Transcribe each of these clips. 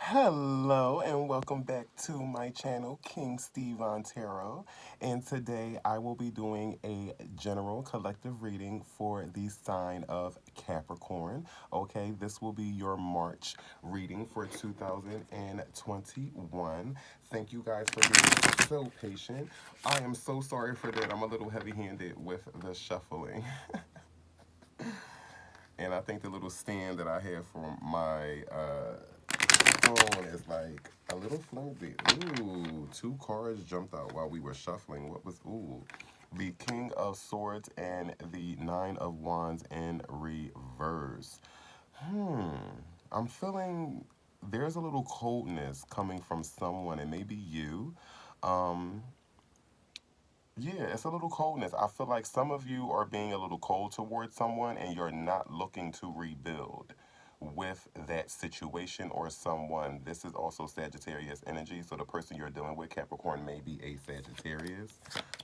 Hello and welcome back to my channel, King Steve Tarot. And today I will be doing a general collective reading for the sign of Capricorn. Okay, this will be your March reading for 2021. Thank you guys for being so patient. I am so sorry for that. I'm a little heavy-handed with the shuffling. And I think the little stand that I have for my phone is like a little flimsy. Ooh, two cards jumped out while we were shuffling. What was, ooh, the King of Swords and the Nine of Wands in reverse. Hmm, I'm feeling there's a little coldness coming from someone, and maybe you. Um, yeah, it's a little coldness. I feel like some of you are being a little cold towards someone and you're not looking to rebuild with that situation or someone. This is also Sagittarius energy, so the person you're dealing with, Capricorn, may be a Sagittarius.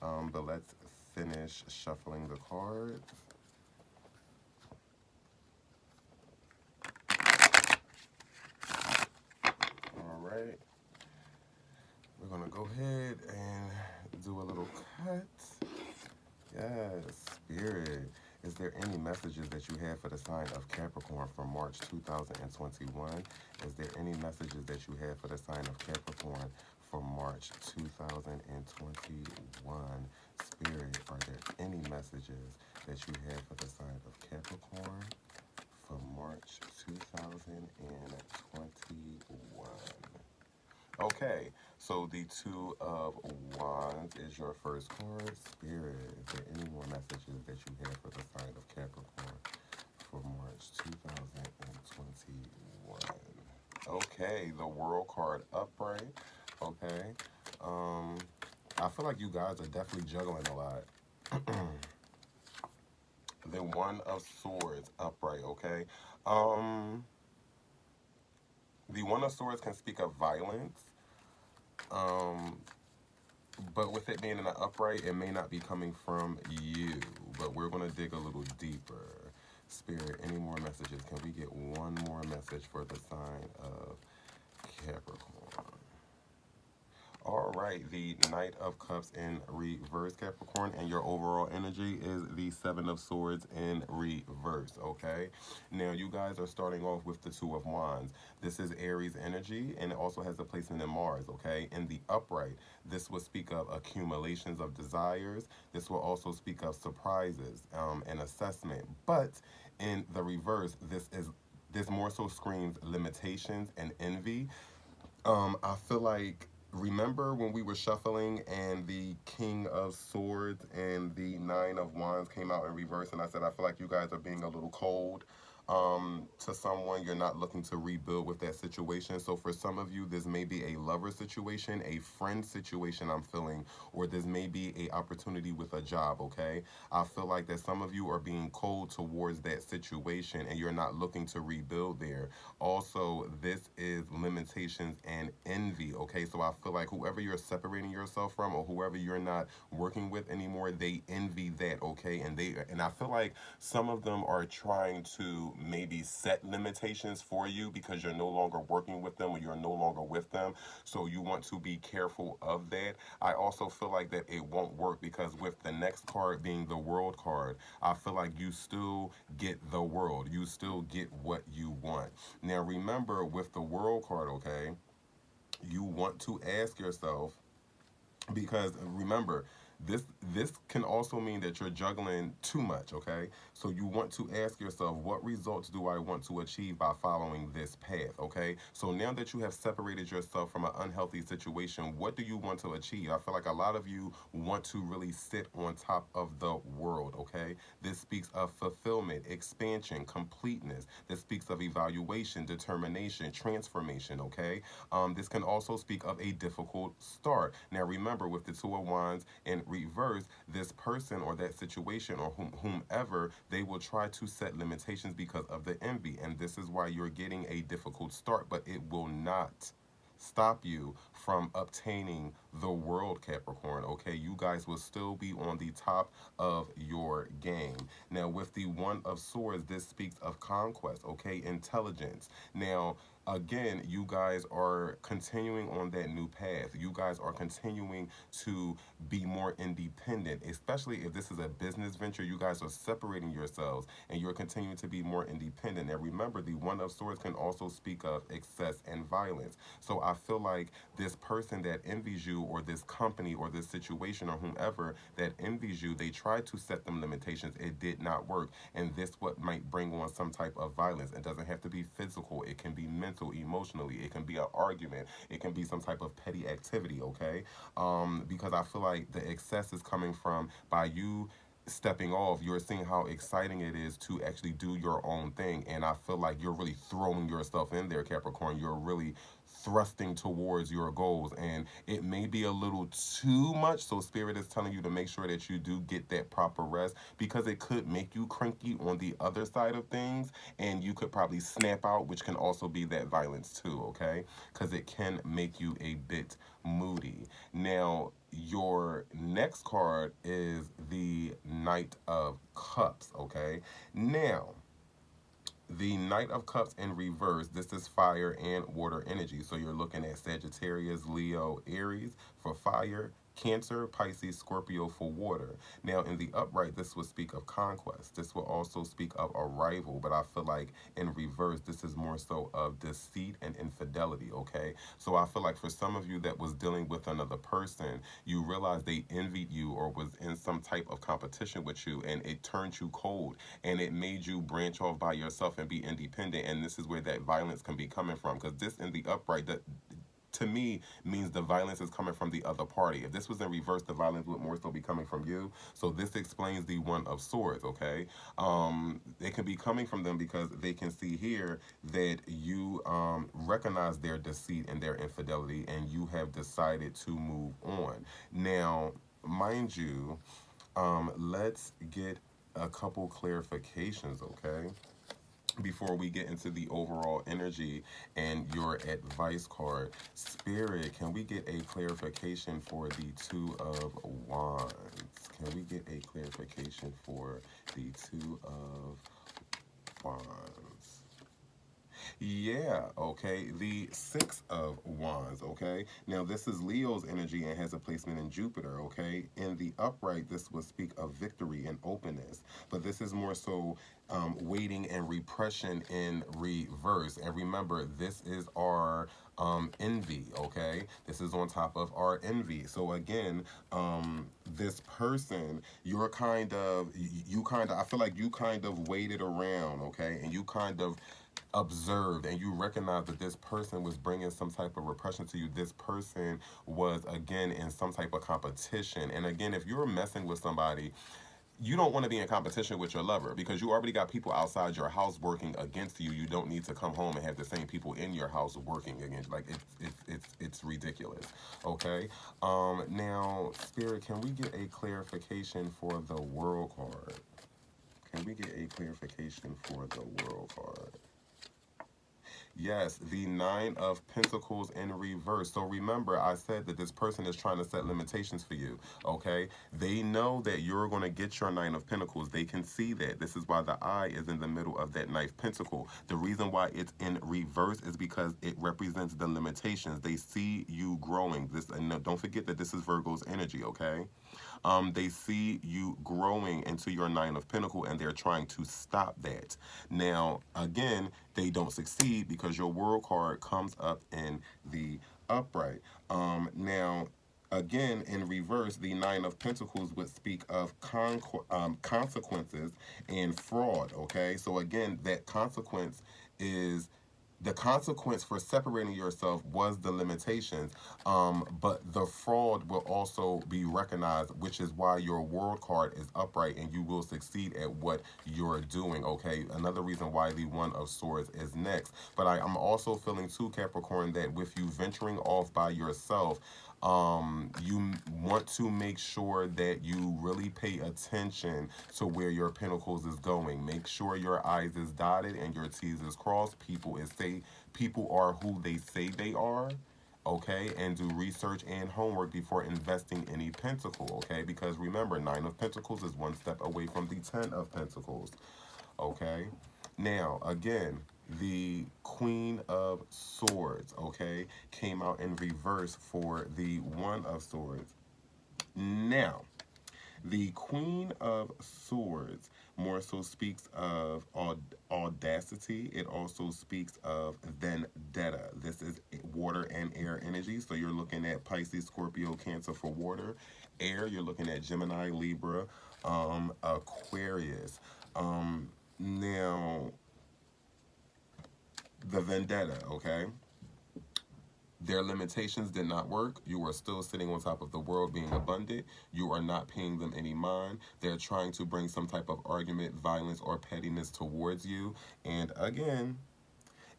But let's finish shuffling the cards. All right, we're gonna go ahead and do a little cut. Yes, Spirit. Is there any messages that you have for the sign of Capricorn for March 2021? Is there any messages that you have for the sign of Capricorn for March 2021? Spirit, are there any messages that you have for the sign of Capricorn for March 2021? Okay, so the Two of Wands is your first card. Spirit, is there any more messages that you have for the sign of Capricorn for March 2021? Okay, the World card upright. Okay, um, I feel like you guys are definitely juggling a lot. The One of Swords upright. Okay, um, the One of Swords can speak of violence. Um, But with it being in an upright, it may not be coming from you. But we're going to dig a little deeper. Spirit, any more messages? Can we get one more message for the sign of Capricorn? All right, the Knight of Cups in reverse, Capricorn, and your overall energy is the Seven of Swords in reverse, okay? Now, you guys are starting off with the Two of Wands. This is Aries energy, and it also has a placement in Mars, okay? In the upright, this will speak of accumulations of desires. This will also speak of surprises and assessment. But in the reverse, this more so screams limitations and envy. I feel like remember when we were shuffling and the King of Swords and the Nine of Wands came out in reverse, and I said I feel like you guys are being a little cold to someone. You're not looking to rebuild with that situation. So for some of you, this may be a lover situation, a friend situation I'm feeling, or this may be a opportunity with a job, okay? I feel like that some of you are being cold towards that situation and you're not looking to rebuild there. Also, this is limitations and envy, okay? So I feel like whoever you're separating yourself from or whoever you're not working with anymore, they envy that, okay? And I feel like some of them are trying to maybe set limitations for you because you're no longer working with them or you're no longer with them. So you want to be careful of that. I also feel like that it won't work because with the next card being the World card, I feel like you still get the world. You still get what you want. Now remember with the World card, okay, you want to ask yourself, because remember, this can also mean that you're juggling too much, okay? So you want to ask yourself, what results do I want to achieve by following this path, okay? So now that you have separated yourself from an unhealthy situation, what do you want to achieve? I feel like a lot of you want to really sit on top of the world, okay? This speaks of fulfillment, expansion, completeness. This speaks of evaluation, determination, transformation, okay? This can also speak of a difficult start. Now remember, with the Two of Wands in reverse, this person or that situation or whomever, they will try to set limitations because of the envy. And this is why you're getting a difficult start, but it will not stop you from obtaining the world, Capricorn, okay? You guys will still be on the top of your game. Now, with the One of Swords, this speaks of conquest, okay? Intelligence. Now, again, you guys are continuing on that new path. You guys are continuing to be more independent, especially if this is a business venture. You guys are separating yourselves and you're continuing to be more independent. And remember, the One of Swords can also speak of excess and violence. So I feel like this person that envies you, or this company, or this situation, or whomever that envies you, they tried to set them limitations. It did not work. And this what might bring on some type of violence. It doesn't have to be physical. It can be mental, emotionally. It can be an argument. It can be some type of petty activity, okay? Because I feel like the excess is coming from by you stepping off. You're seeing how exciting it is to actually do your own thing, and I feel like you're really throwing yourself in there, Capricorn. You're really thrusting towards your goals, and it may be a little too much, so spirit is telling you to make sure that you do get that proper rest, because it could make you cranky on the other side of things, and you could probably snap out, which can also be that violence too, okay? Because it can make you a bit moody. Now, your next card is the Knight of Cups, okay? Now, the Knight of Cups in reverse, this is fire and water energy. So you're looking at Sagittarius, Leo, Aries for fire, Cancer, Pisces, Scorpio for water. Now, in the upright, this would speak of conquest. This will also speak of arrival, but I feel like in reverse, this is more so of deceit and infidelity, okay? So I feel like for some of you that was dealing with another person, you realized they envied you or was in some type of competition with you, and it turned you cold, and it made you branch off by yourself and be independent. And this is where that violence can be coming from, because this in the upright, that to me means the violence is coming from the other party. If this was in reverse, the violence would more so be coming from you. So this explains the One of Swords, okay? It can be coming from them because they can see here that you recognize their deceit and their infidelity, and you have decided to move on. Now, mind you, let's get a couple clarifications, okay? Before we get into the overall energy and your advice card. Spirit, can we get a clarification for the Two of Wands? Can we get a clarification for the Two of Wands? Yeah, okay. The Six of Wands, okay? Now, this is Leo's energy and has a placement in Jupiter, okay? In the upright, this would speak of victory and openness, but this is more so waiting and repression in reverse. And remember, this is our envy, okay? This is on top of our envy. So again, this person, you're kind of, you kind of, I feel like you kind of waited around, okay? And you kind of observed, and you recognize that this person was bringing some type of repression to you. This person was, again, in some type of competition. And again, if you're messing with somebody, you don't want to be in competition with your lover, because you already got people outside your house working against you. You don't need to come home and have the same people in your house working against. Like, it's ridiculous. Okay. Now, Spirit, can we get a clarification for the World card? Can we get a clarification for the World card? Yes, the Nine of Pentacles in reverse. So remember, I said that this person is trying to set limitations for you, okay? They know that you're going to get your Nine of Pentacles. They can see that. This is why the eye is in the middle of that Ninth Pentacle. The reason why it's in reverse is because it represents the limitations. They see you growing. This, and no, don't forget that this is Virgo's energy, okay? They see you growing into your Nine of Pentacles, and they're trying to stop that. Now, again, they don't succeed because your World card comes up in the upright. Now, again, in reverse, the Nine of Pentacles would speak of consequences and fraud, okay? So again, that consequence is the consequence for separating yourself was the limitations, but the fraud will also be recognized, which is why your World card is upright and you will succeed at what you're doing, okay? Another reason why the One of Swords is next. But I'm also feeling too, Capricorn, that with you venturing off by yourself, you want to make sure that you really pay attention to where your pentacles is going. Make sure your I's is dotted and your T's is crossed. People are who they say they are. okay, and do research and homework before investing any pentacle, okay, because remember, Nine of Pentacles is one step away from the Ten of Pentacles, okay. Now, again, the Queen of Swords, okay, came out in reverse for the One of Swords. Now, the Queen of Swords more so speaks of audacity. It also speaks of vendetta. This is water and air energy. So you're looking at Pisces, Scorpio, Cancer for water. Air, you're looking at Gemini, Libra, Aquarius. Now, the vendetta, okay? Their limitations did not work. You are still sitting on top of the world being abundant. You are not paying them any mind. They're trying to bring some type of argument, violence, or pettiness towards you. And again,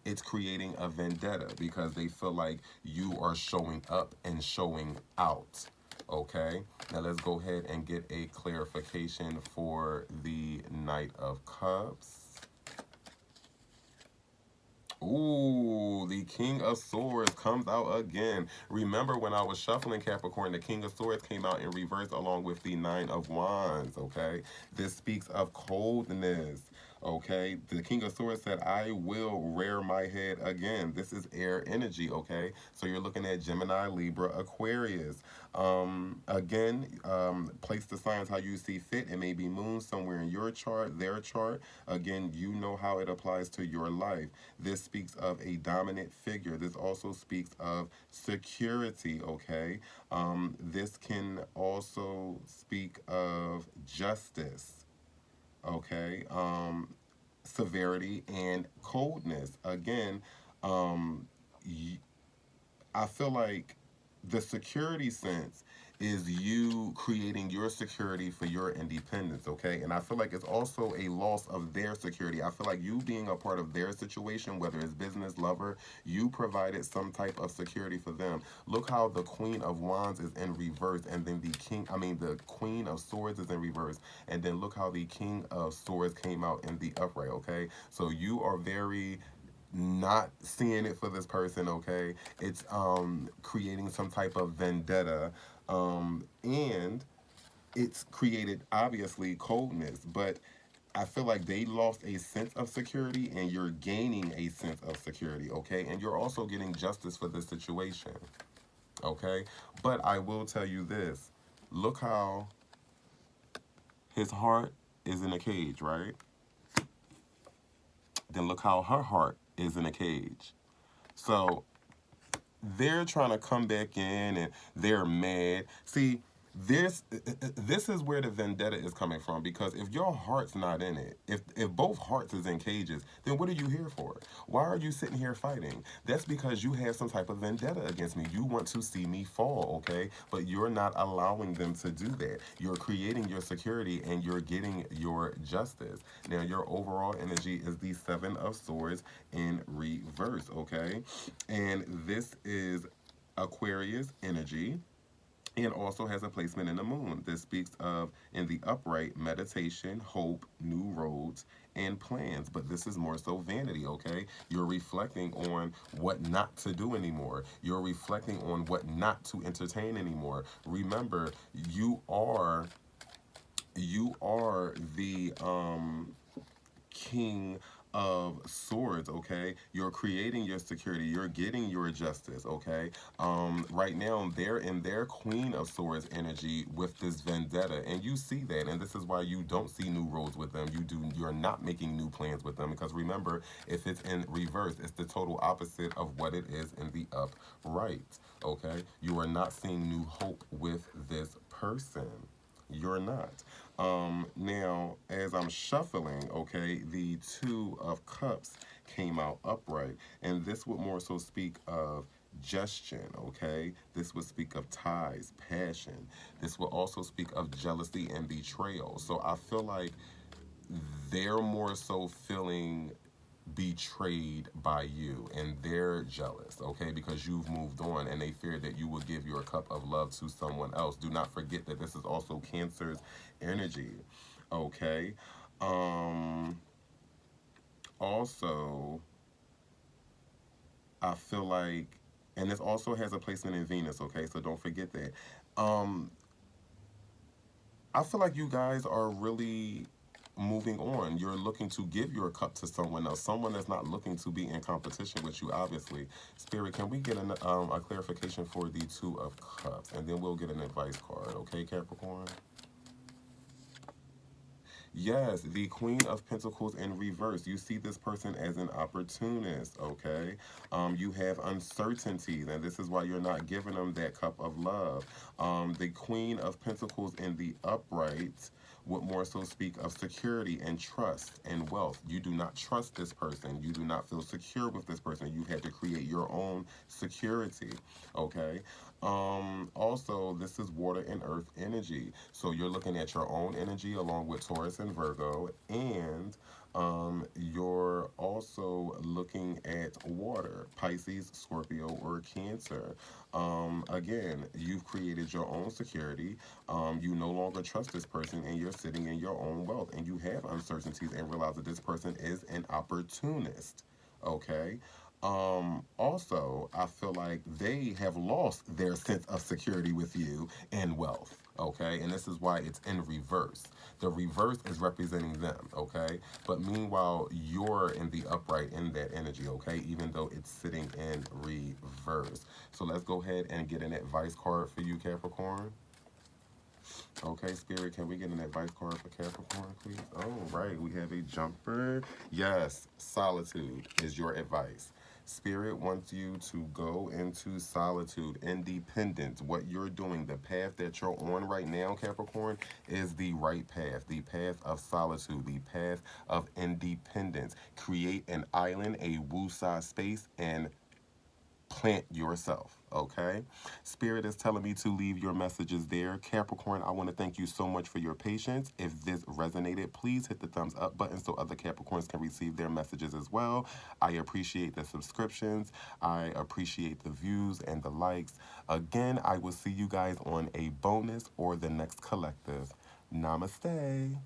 it's creating a vendetta because they feel like you are showing up and showing out. Okay, now let's go ahead and get a clarification for the Knight of Cups. Ooh, the King of Swords comes out again. Remember when I was shuffling Capricorn, the King of Swords came out in reverse along with the Nine of Wands, okay? This speaks of coldness, okay? The King of Swords said, I will rear my head again. This is air energy, okay? So you're looking at Gemini, Libra, Aquarius. Place the signs how you see fit. It may be moon somewhere in your chart, their chart. Again, you know how it applies to your life. This speaks of a dominant figure. This also speaks of security, okay? This can also speak of justice, okay? Severity and coldness. Again, um, I feel like the security sense is you creating your security for your independence, okay? And I feel like it's also a loss of their security. I feel like you being a part of their situation, whether it's business, lover, you provided some type of security for them. Look how the Queen of Wands is in reverse, and then the Queen of Swords is in reverse, and then look how the King of Swords came out in the upright, okay? So you are very not seeing it for this person, okay? It's creating some type of vendetta, and it's created obviously coldness, but I feel like they lost a sense of security and you're gaining a sense of security, okay? And you're also getting justice for this situation, okay? But I will tell you this, look how his heart is in a cage, right? Then look how her heart is in a cage. So they're trying to come back in and they're mad. See, this is where the vendetta is coming from, because if your heart's not in it, if both hearts is in cages, then what are you here for? Why are you sitting here fighting? That's because you have some type of vendetta against me. You want to see me fall, okay? But you're not allowing them to do that. You're creating your security and you're getting your justice. Now your overall energy is the Seven of Swords in reverse, okay? And this is Aquarius energy and also has a placement in the moon. This speaks of, in the upright, meditation, hope, new roads, and plans. But this is more so vanity, okay? You're reflecting on what not to do anymore. You're reflecting on what not to entertain anymore. Remember, you are the King of Swords, okay? You're creating your security. You're getting your justice, okay? Right now, they're in their Queen of Swords energy with this vendetta, and you see that, and this is why you don't see new roads with them. You're not making new plans with them, because remember, if it's in reverse, it's the total opposite of what it is in the upright, okay? You are not seeing new hope with this person. You're not. Now, as I'm shuffling, okay, the Two of Cups came out upright, and this would more so speak of gestion, okay? This would speak of ties, passion. This will also speak of jealousy and betrayal. So I feel like they're more so feeling betrayed by you and they're jealous, okay, because you've moved on and they fear that you will give your cup of love to someone else. Do not forget that this is also Cancer's energy, okay? um Also, I feel like And this also has a placement in Venus, okay? So don't forget that. Um, I feel like you guys are really moving on. You're looking to give your cup to someone else, someone that's not looking to be in competition with you, obviously. Spirit, can we get a clarification for the Two of Cups? And then we'll get an advice card, okay, Capricorn? Yes, the Queen of Pentacles in reverse. You see this person as an opportunist, okay? You have uncertainties, and this is why you're not giving them that cup of love. The Queen of Pentacles in the upright would more so speak of security and trust and wealth. You do not trust this person. You do not feel secure with this person. You've had to create your own security, okay? Also, this is water and earth energy. So you're looking at your own energy along with Taurus and Virgo, and you're also looking at water, Pisces, Scorpio, or Cancer. Again, you've created your own security. You no longer trust this person, and you're sitting in your own wealth, and you have uncertainties and realize that this person is an opportunist. Okay. Also, I feel like they have lost their sense of security with you and wealth. Okay, and this is why it's in reverse. The reverse is representing them. Okay, but meanwhile, you're in the upright in that energy. Okay, even though it's sitting in reverse. So let's go ahead and get an advice card for you, Capricorn. Okay, Spirit, can we get an advice card for Capricorn, please? Oh, right, we have a jumper. Yes, solitude is your advice. Spirit wants you to go into solitude, independence. What you're doing, the path that you're on right now, Capricorn, is the right path. The path of solitude, the path of independence. Create an island, a woosah space, and plant yourself, okay? Spirit is telling me to leave your messages there. Capricorn, I want to thank you so much for your patience. If this resonated, please hit the thumbs up button so other Capricorns can receive their messages as well. I appreciate the subscriptions. I appreciate the views and the likes. Again, I will see you guys on a bonus or the next collective. Namaste.